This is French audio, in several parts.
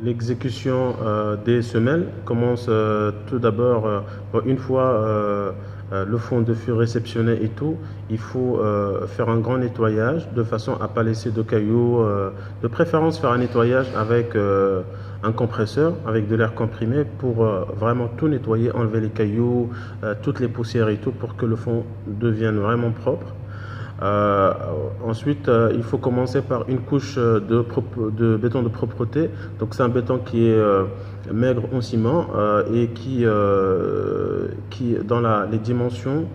L'exécution des semelles commence tout d'abord, une fois le fond de fût réceptionné et tout, il faut faire un grand nettoyage de façon à ne pas laisser de cailloux. De préférence faire un nettoyage avec un compresseur, avec de l'air comprimé pour vraiment tout nettoyer, enlever les cailloux, toutes les poussières et tout pour que le fond devienne vraiment propre. Euh, Ensuite, il faut commencer par une couche de béton de propreté. Donc, c'est un béton qui est maigre en ciment et qui dans les dimensions,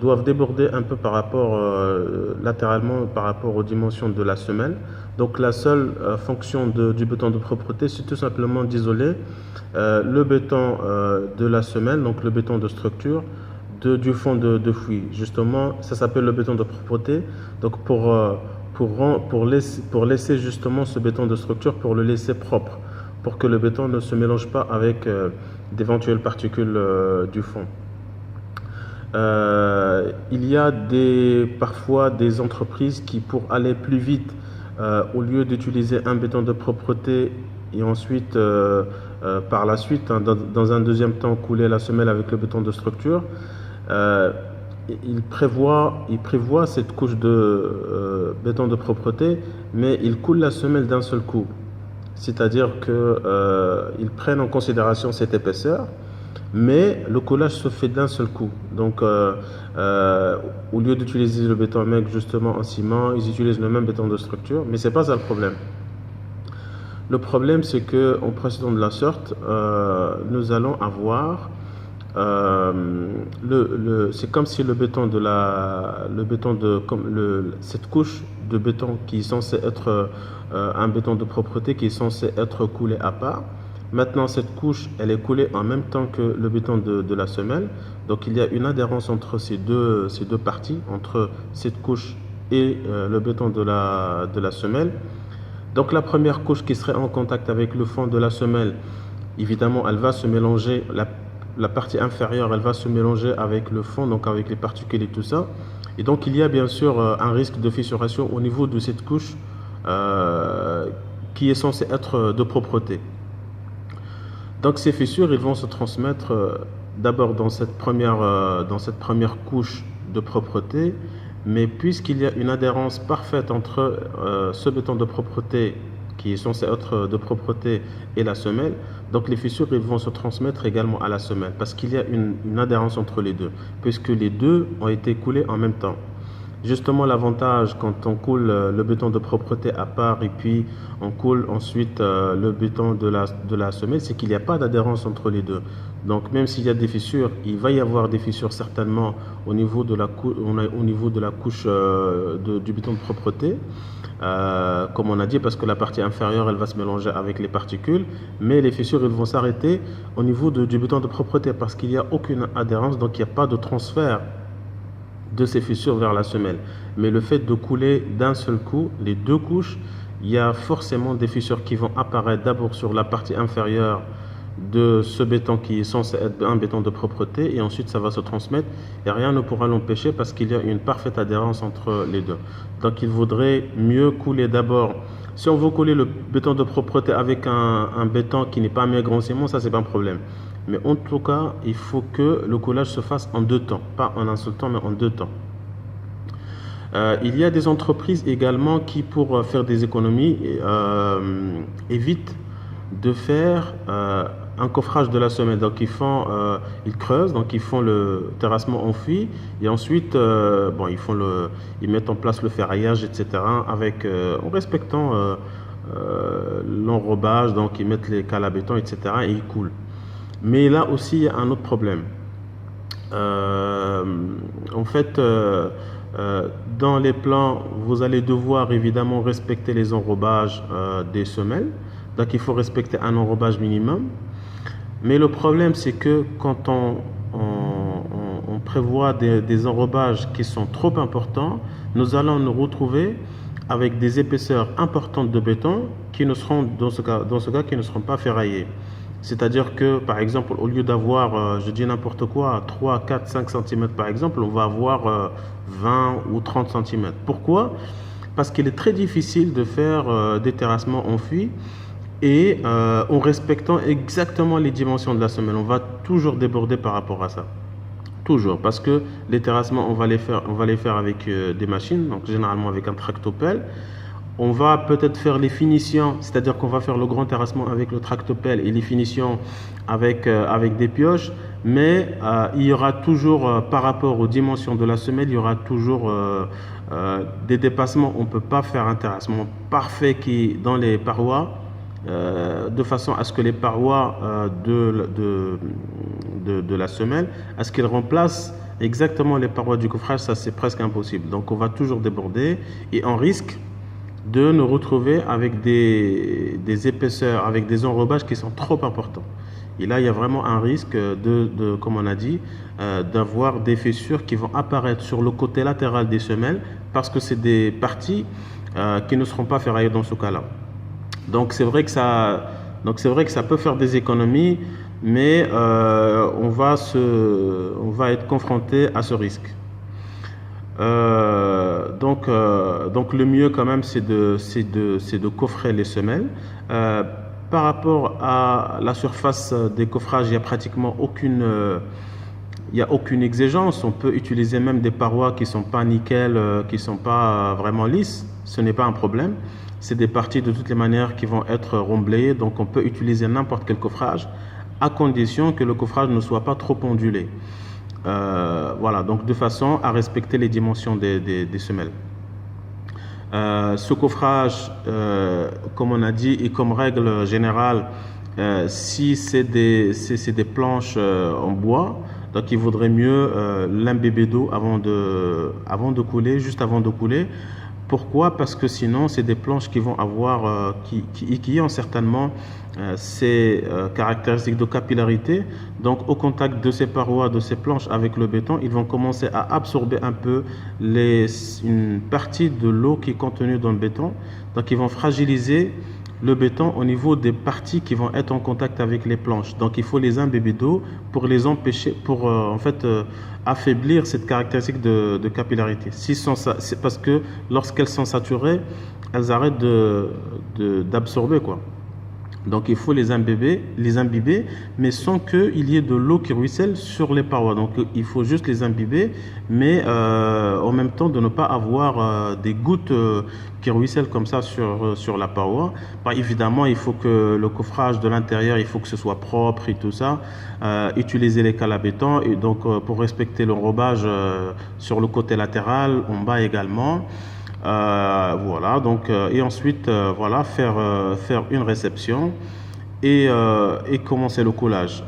doivent déborder un peu par rapport, latéralement, par rapport aux dimensions de la semelle. Donc, la seule fonction du béton de propreté, c'est tout simplement d'isoler le béton de la semelle, donc le béton de structure, du fond de fouille. Justement, ça s'appelle le béton de propreté. Donc pour laisser justement ce béton de structure, pour le laisser propre, pour que le béton ne se mélange pas avec d'éventuelles particules du fond. Il y a parfois des entreprises qui, pour aller plus vite, au lieu d'utiliser un béton de propreté et ensuite, par la suite, hein, dans un deuxième temps, couler la semelle avec le béton de structure, euh, il prévoit cette couche de béton de propreté, mais il coule la semelle d'un seul coup. C'est-à-dire qu'ils prennent en considération cette épaisseur, mais le collage se fait d'un seul coup. Donc, au lieu d'utiliser le béton maigre justement en ciment, ils utilisent le même béton de structure, mais c'est pas ça le problème. Le problème, c'est que en procédant de la sorte, nous allons avoir c'est comme si le béton cette couche de béton qui est censée être un béton de propreté qui est censé être coulé à part. Maintenant, cette couche, elle est coulée en même temps que le béton de la semelle. Donc, il y a une adhérence entre ces deux parties, entre cette couche et le béton de la semelle. Donc, la première couche qui serait en contact avec le fond de la semelle, évidemment, elle va se mélanger. La partie inférieure, elle va se mélanger avec le fond, donc avec les particules et tout ça. Et donc, il y a bien sûr un risque de fissuration au niveau de cette couche qui est censée être de propreté. Donc, ces fissures, ils vont se transmettre d'abord dans cette première couche de propreté, mais puisqu'il y a une adhérence parfaite entre ce béton de propreté qui est censé être de propreté et la semelle, donc les fissures ils vont se transmettre également à la semelle parce qu'il y a une adhérence entre les deux, puisque les deux ont été coulés en même temps. Justement, l'avantage quand on coule le béton de propreté à part et puis on coule ensuite le béton de la semelle, c'est qu'il n'y a pas d'adhérence entre les deux. Donc même s'il y a des fissures, il va y avoir des fissures certainement au niveau de la couche du béton de propreté, comme on a dit, parce que la partie inférieure, elle va se mélanger avec les particules, mais les fissures, elles vont s'arrêter au niveau du béton de propreté parce qu'il n'y a aucune adhérence, donc il n'y a pas de transfert de ces fissures vers la semelle. Mais le fait de couler d'un seul coup les deux couches, il y a forcément des fissures qui vont apparaître d'abord sur la partie inférieure de ce béton qui est censé être un béton de propreté et ensuite ça va se transmettre et rien ne pourra l'empêcher parce qu'il y a une parfaite adhérence entre les deux. Donc il vaudrait mieux couler d'abord. Si on veut couler le béton de propreté avec un béton qui n'est pas maigre en ciment, ça c'est pas un problème. Mais en tout cas, il faut que le coulage se fasse en deux temps, pas en un seul temps, mais en deux temps. Il y a des entreprises également qui, pour faire des économies, évitent de faire un coffrage de la semelle. Donc ils creusent, donc ils font le terrassement enfui et ensuite ils mettent en place le ferraillage, etc. En respectant l'enrobage, donc ils mettent les cales à béton, etc. et ils coulent. Mais là aussi, il y a un autre problème. En fait, dans les plans, vous allez devoir évidemment respecter les enrobages des semelles. Donc, il faut respecter un enrobage minimum. Mais le problème, c'est que quand on prévoit des enrobages qui sont trop importants, nous allons nous retrouver avec des épaisseurs importantes de béton qui ne seront, dans ce cas, qui ne seront pas ferraillées. C'est-à-dire que, par exemple, au lieu d'avoir, je dis n'importe quoi, 3, 4, 5 cm par exemple, on va avoir 20 ou 30 cm. Pourquoi? Parce qu'il est très difficile de faire des terrassements enfouis et en respectant exactement les dimensions de la semelle. On va toujours déborder par rapport à ça. Toujours, parce que les terrassements, on va les faire avec des machines, donc généralement avec un tractopelle. On va peut-être faire les finitions, c'est-à-dire qu'on va faire le grand terrassement avec le tractopelle et les finitions avec des pioches, mais il y aura toujours, par rapport aux dimensions de la semelle, il y aura toujours des dépassements. On ne peut pas faire un terrassement parfait qui dans les parois, de façon à ce que les parois de la semelle, à ce qu'elles remplacent exactement les parois du coffrage. Ça c'est presque impossible. Donc on va toujours déborder et on risque de nous retrouver avec des épaisseurs, avec des enrobages qui sont trop importants. Et là, il y a vraiment un risque comme on a dit, d'avoir des fissures qui vont apparaître sur le côté latéral des semelles parce que c'est des parties qui ne seront pas ferraillées dans ce cas-là. Donc c'est vrai que ça peut faire des économies, mais on va être confronté à ce risque. Donc le mieux quand même c'est de coffrer les semelles. Par rapport à la surface des coffrages, il n'y a pratiquement aucune exigence. On peut utiliser même des parois qui ne sont pas nickel, qui ne sont pas vraiment lisses. Ce n'est pas un problème. C'est des parties de toutes les manières qui vont être remblayées. Donc on peut utiliser n'importe quel coffrage à condition que le coffrage ne soit pas trop ondulé. Voilà, donc de façon à respecter les dimensions des semelles. Ce coffrage, comme on a dit, et comme règle générale, si c'est des planches en bois, donc il vaudrait mieux l'imbiber d'eau avant de couler, juste avant de couler. Pourquoi? Parce que sinon, c'est des planches qui vont avoir, qui ont certainement ces caractéristiques de capillarité. Donc, au contact de ces parois, de ces planches avec le béton, ils vont commencer à absorber un peu une partie de l'eau qui est contenue dans le béton. Donc, ils vont fragiliser le béton au niveau des parties qui vont être en contact avec les planches. Donc il faut les imbiber d'eau pour les empêcher, pour en fait affaiblir cette caractéristique de capillarité. C'est parce que lorsqu'elles sont saturées, elles arrêtent d'absorber quoi. Donc il faut les imbiber, mais sans qu'il y ait de l'eau qui ruisselle sur les parois. Donc il faut juste les imbiber, mais en même temps de ne pas avoir des gouttes qui ruissellent comme ça sur la paroi. Bah, évidemment, il faut que le coffrage de l'intérieur, il faut que ce soit propre et tout ça. Utiliser les cales à béton, et donc pour respecter l'enrobage sur le côté latéral, en bas également. Voilà, donc et ensuite voilà, faire une réception et commencer le coulage.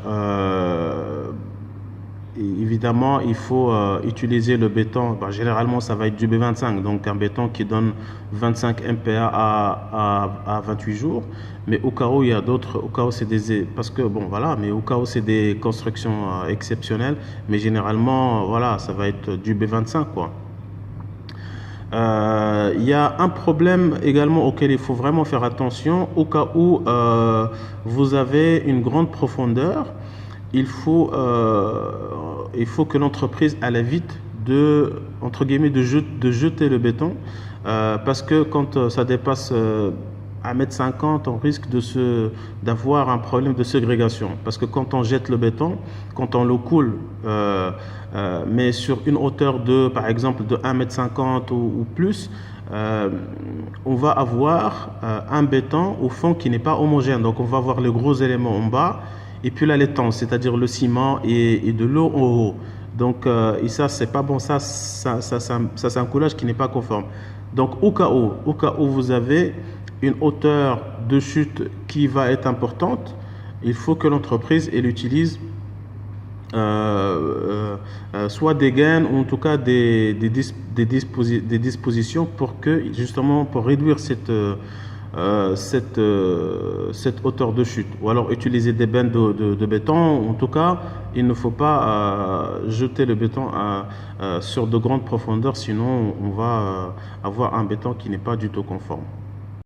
Évidemment, il faut utiliser le béton. Bah, généralement, ça va être du B25, donc un béton qui donne 25 MPa à 28 jours. Mais au cas où il y a d'autres, au cas où c'est parce que bon, voilà, mais au cas où c'est des constructions exceptionnelles, mais généralement, voilà, ça va être du B25 quoi. Il y a un problème également auquel il faut vraiment faire attention au cas où vous avez une grande profondeur. Il faut que l'entreprise aille vite entre guillemets, de jeter le béton parce que quand ça dépasse 1,50 m, on risque d'avoir un problème de ségrégation. Parce que quand on jette le béton, quand on le coule, mais sur une hauteur par exemple, de 1,50 m ou plus, on va avoir un béton au fond qui n'est pas homogène. Donc on va avoir les gros éléments en bas et puis la laitance, c'est-à-dire le ciment et de l'eau en haut. Donc, et ça, c'est pas bon. Ça c'est un coulage qui n'est pas conforme. Donc, au cas où vous avez une hauteur de chute qui va être importante, il faut que l'entreprise utilise soit des gaines ou en tout cas des dispositions pour que justement pour réduire cette hauteur de chute, ou alors utiliser des bennes de béton. En tout cas, il ne faut pas jeter le béton sur de grandes profondeurs, sinon on va avoir un béton qui n'est pas du tout conforme.